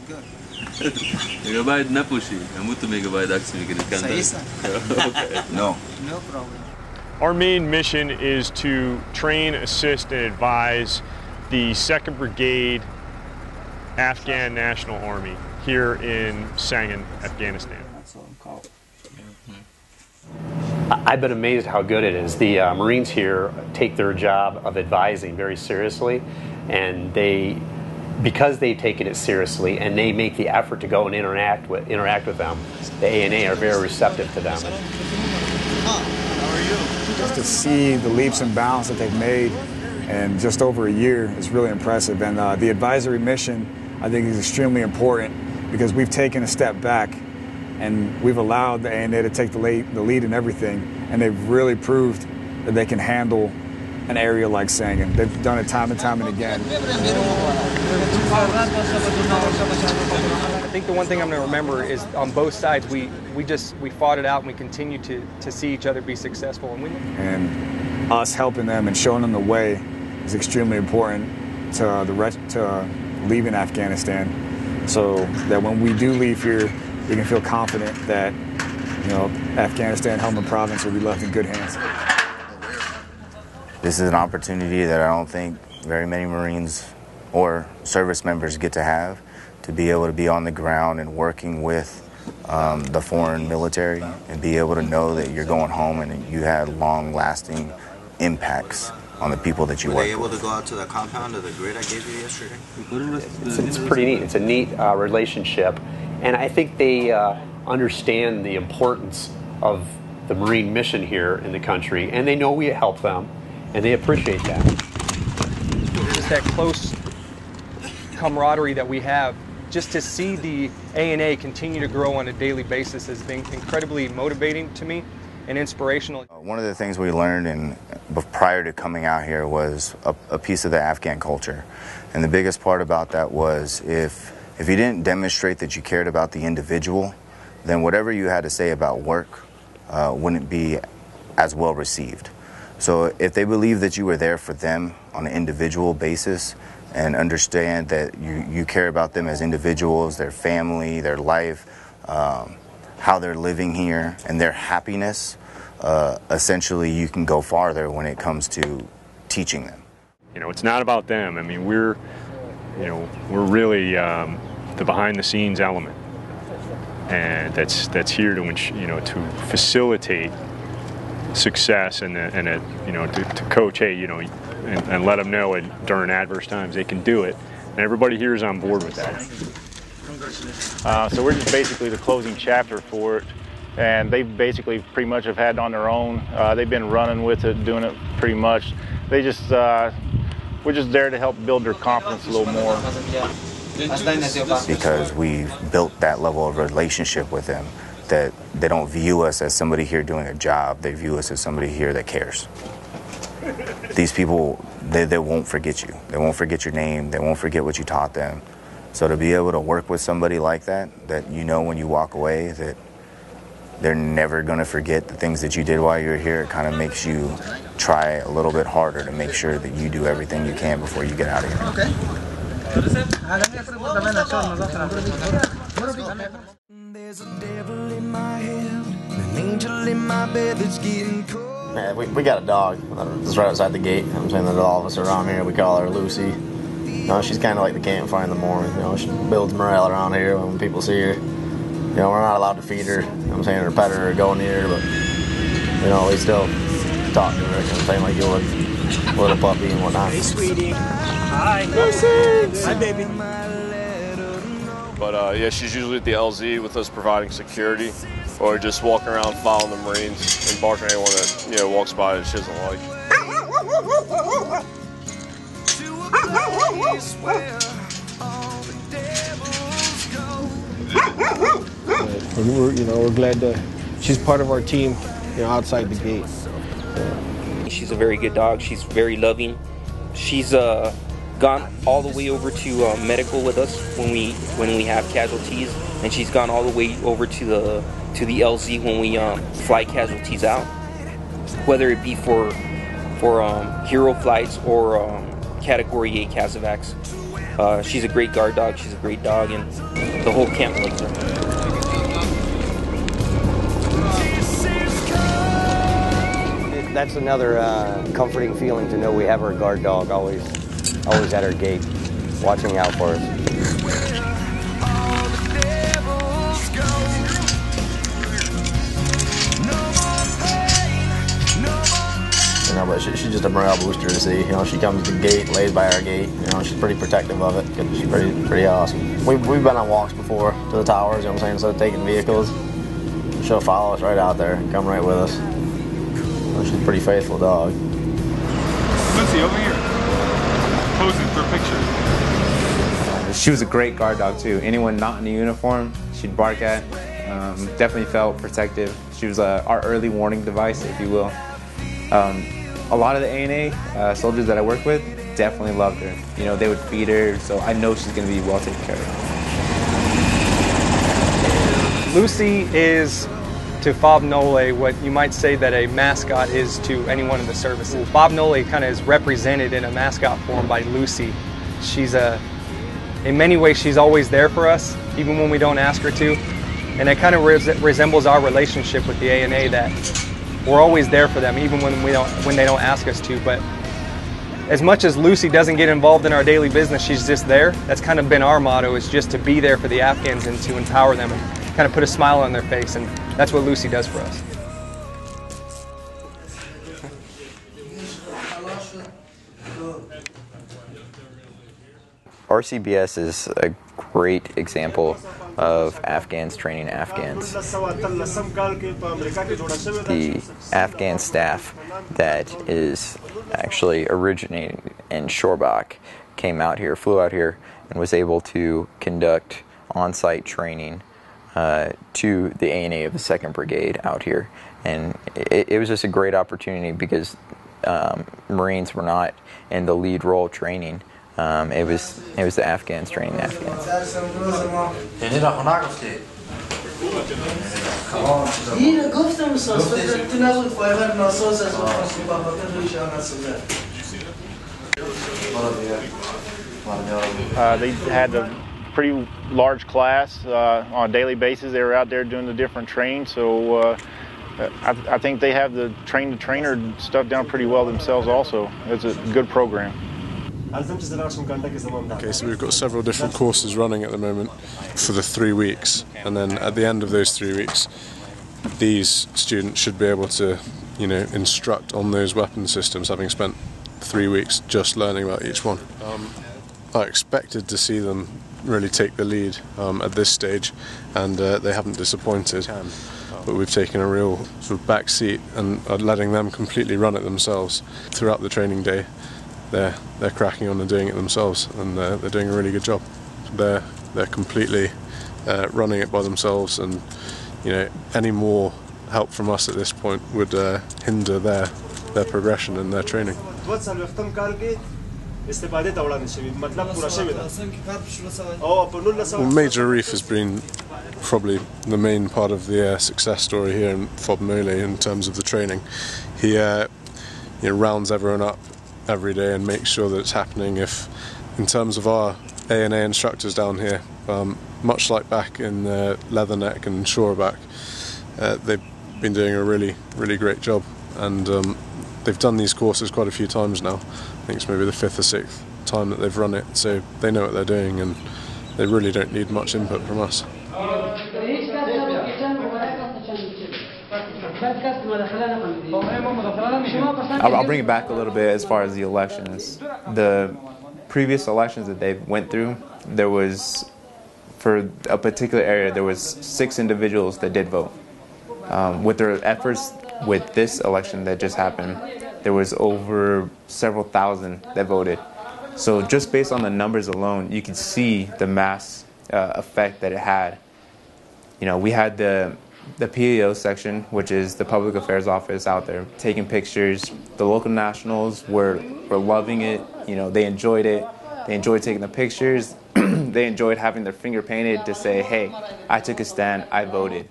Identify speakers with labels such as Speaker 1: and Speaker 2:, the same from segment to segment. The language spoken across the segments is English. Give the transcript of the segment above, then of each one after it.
Speaker 1: Good.
Speaker 2: Megabyte na pushi. Muito megabyte aksi mi
Speaker 1: Okay.
Speaker 3: No.
Speaker 1: No problem.
Speaker 4: Our main mission is to train, assist, and advise the 2nd Brigade Afghan National Army here in Sangin, Afghanistan.
Speaker 5: I've been amazed how good it is. The Marines here take their job of advising very seriously, and because they've taken it seriously and they make the effort to go and interact with them, the ANA are very receptive to them.
Speaker 6: Just to see the leaps and bounds that they've made in just over a year is really impressive. And the advisory mission, I think, is extremely important because we've taken a step back and we've allowed the ANA to take the lead in everything, and they've really proved that they can handle an area like Sangin. They've done it time and time and again.
Speaker 7: I think the one thing I'm going to remember is on both sides we fought it out and we continue to see each other be successful.
Speaker 6: And us helping them and showing them the way is extremely important to leaving Afghanistan, so that when we do leave here, we can feel confident that, you know, Afghanistan, Helmand province will be left in good hands.
Speaker 3: This is an opportunity that I don't think very many Marines or service members get to have, to be able to be on the ground and working with the foreign military and be able to know that you're going home and you had long-lasting impacts on the people that you work with.
Speaker 1: Were they able to go out to the compound of the grid I gave you yesterday?
Speaker 5: It's pretty neat. It's a neat relationship, and I think they understand the importance of the Marine mission here in the country, and they know we help them, and they appreciate that.
Speaker 7: Just that close camaraderie that we have, just to see the ANA continue to grow on a daily basis has been incredibly motivating to me and inspirational.
Speaker 3: One of the things we learned prior to coming out here was a piece of the Afghan culture. And the biggest part about that was if you didn't demonstrate that you cared about the individual, then whatever you had to say about work wouldn't be as well received. So if they believe that you were there for them on an individual basis and understand that you care about them as individuals, their family, their life, how they're living here, and their happiness, essentially you can go farther when it comes to teaching them.
Speaker 4: You know, it's not about them. I mean, we're really the behind-the-scenes element, and that's here to facilitate success and to coach. Hey, and let them know during adverse times they can do it, and everybody here is on board with that.
Speaker 8: So we're just basically the closing chapter for it, and they basically pretty much have had it on their own. They've been running with it, doing it pretty much. We're just there to help build their confidence a little more.
Speaker 3: Because we've built that level of relationship with them, that they don't view us as somebody here doing a job, they view us as somebody here that cares. These people, they won't forget you. They won't forget your name, they won't forget what you taught them. So to be able to work with somebody like that when you walk away, that they're never going to forget the things that you did while you're here, it kind of makes you try a little bit harder to make sure that you do everything you can before you get out of here.
Speaker 1: Okay.
Speaker 9: There's a devil in my head, an angel in my bed that's getting cold.
Speaker 10: Man, we got a dog that's right outside the gate. I'm saying that all of us around here, we call her Lucy. She's kind of like the campfire in the morning. She builds morale around here when people see her. We're not allowed to feed her. I'm saying, or pet her or go near her, but we still talk to her. I'm saying like you would a little puppy and whatnot.
Speaker 1: Hey, sweetie. Hi. Hi, baby.
Speaker 11: But yeah, she's usually at the LZ with us providing security, or just walking around following the Marines and barking at anyone that walks by that she doesn't like.
Speaker 12: We're glad that she's part of our team, outside the gate.
Speaker 13: She's a very good dog. She's very loving. She's gone all the way over to medical with us when we have casualties, and she's gone all the way over to the LZ when we fly casualties out, whether it be for hero flights or Category 8 CASEVACs. She's a great guard dog. She's a great dog, and the whole camp loves her.
Speaker 14: That's another comforting feeling to know we have our guard dog always at our gate, watching out for us.
Speaker 10: You know, but she's just a morale booster to see. You know, she comes to the gate, lays by our gate. You know, she's pretty protective of it. She's pretty awesome. We've been on walks before to the towers. You know what I'm saying? Instead of taking vehicles, she'll follow us right out there and come right with us. She's a pretty faithful dog.
Speaker 15: Lucy, over here. Posing for a picture.
Speaker 16: She was a great guard dog too. Anyone not in a uniform, she'd bark at. Definitely felt protective. She was our early warning device, if you will. A lot of the ANA soldiers that I work with definitely loved her. You know, they would feed her, so I know she's going to be well taken care of.
Speaker 7: Lucy is to Forward Nolay what you might say that a mascot is to anyone in the services. Forward Nolay kind of is represented in a mascot form by Lucy. She's in many ways, she's always there for us, even when we don't ask her to. And it kind of resembles our relationship with the ANA, that we're always there for them, even when they don't ask us to. But as much as Lucy doesn't get involved in our daily business, she's just there. That's kind of been our motto, is just to be there for the Afghans and to empower them and kind of put a smile on their face. And that's what Lucy does for us.
Speaker 17: RCBS is a great example of Afghans training Afghans. The Afghan staff that is actually originating in Shorbak flew out here and was able to conduct on-site training to the ANA of the 2nd Brigade out here. And it was just a great opportunity because Marines were not in the lead role training. It was the Afghans training the Afghans.
Speaker 8: They had a pretty large class on a daily basis. They were out there doing the different training, so I think they have the train-the-trainer stuff down pretty well themselves also. It's a good program.
Speaker 18: Okay, so we've got several different courses running at the moment for the 3 weeks, and then at the end of those 3 weeks, these students should be able to, you know, instruct on those weapon systems, having spent 3 weeks just learning about each one. I expected to see them really take the lead at this stage, and they haven't disappointed. But we've taken a real sort of back seat and are letting them completely run it themselves throughout the training day. They're cracking on and doing it themselves, and they're doing a really good job. They're completely running it by themselves, and you know, any more help from us at this point would hinder their progression and their training. Well, Major Reef has been probably the main part of the success story here in Forward Nolay in terms of the training. He you know, rounds everyone up every day and makes sure that it's happening. If, in terms of our ANA instructors down here, much like back in Leatherneck and Shoreback, they've been doing a really great job, and they've done these courses quite a few times now. I think it's maybe the 5th or 6th time that they've run it, so they know what they're doing, and they really don't need much input from us.
Speaker 16: I'll bring it back a little bit as far as the elections. The previous elections that they went through, there was, for a particular area, there was 6 individuals that did vote. With their efforts with this election that just happened, there was over several thousand that voted. So just based on the numbers alone, you could see the mass effect that it had. You know, we had the PAO section, which is the Public Affairs Office, out there taking pictures. The local nationals were loving it. You know, they enjoyed it. They enjoyed taking the pictures. They enjoyed having their finger painted to say, hey, I took a stand, I voted.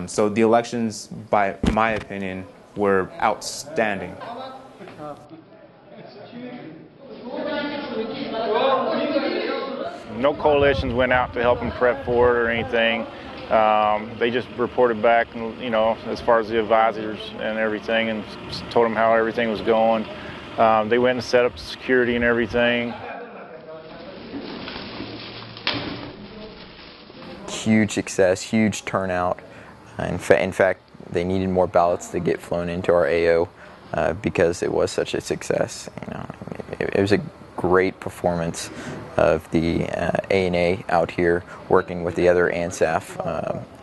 Speaker 16: So the elections, by my opinion, were outstanding.
Speaker 8: No coalitions went out to help them prep for it or anything. They just reported back, you know, as far as the advisors and everything, and told them how everything was going. They went and set up security and everything.
Speaker 17: Huge success, huge turnout. In fact, they needed more ballots to get flown into our AO because it was such a success. You know, it was a great performance of the ANA out here, working with the other ANSAF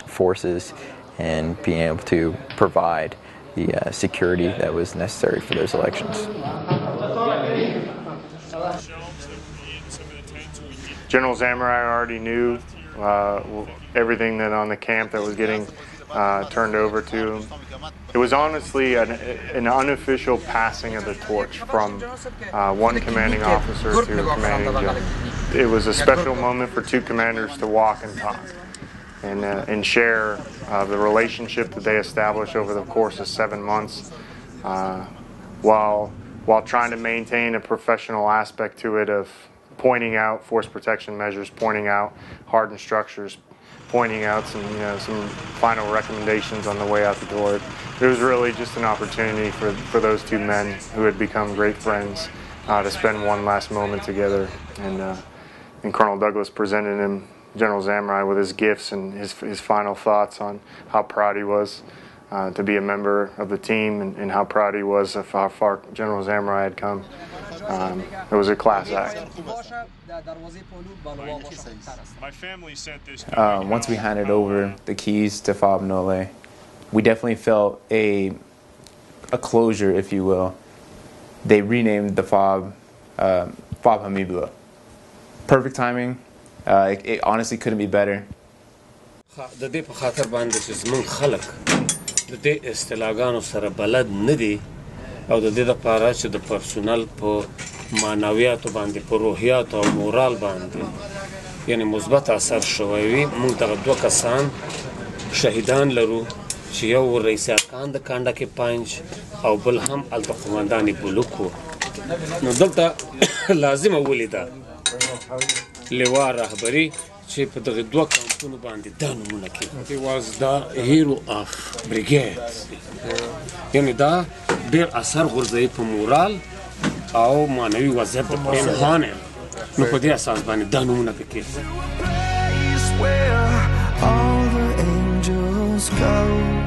Speaker 17: forces and being able to provide the security that was necessary for those elections.
Speaker 19: General Samurai already knew everything that on the camp that was getting turned over to him. It was honestly an unofficial passing of the torch from one commanding officer to a commanding general. It was a special moment for two commanders to walk and talk and share the relationship that they established over the course of 7 months, while trying to maintain a professional aspect to it of pointing out force protection measures, pointing out hardened structures, pointing out some final recommendations on the way out the door. It was really just an opportunity for those two men who had become great friends to spend one last moment together. And Colonel Douglas presented him, General Samurai, with his gifts and his final thoughts on how proud he was to be a member of the team and how proud he was of how far General Samurai had come. It was a class act.
Speaker 4: My family sent this.
Speaker 16: Once we handed over the keys to Forward Nolay, we definitely felt a closure, if you will. They renamed the FOB Hamibullah. Perfect timing. It honestly couldn't be better.
Speaker 20: او د دې لپاره چې د پرسونل په معنویاتو باندې په روحیات او مورال باندې یعنی مثبت اثر شوی وي. موږ دغه دوه کسان شهیدان لرو چې یو رئیس ارکان د کانډه کې 5 او بل هم هلته قومندان بلوک و. نو دلته لازمه ولیده لواء رهبري چې په دغه دوه کمپونو باندې دا نومونه کېږي. He was the hero of Brigade. یعنی دا ډېر اثر غورځوي په مورال او معنوي وضعیت د پرسونل. نو په دې اساس باندې دا نومونه پکې
Speaker 9: All the angels go.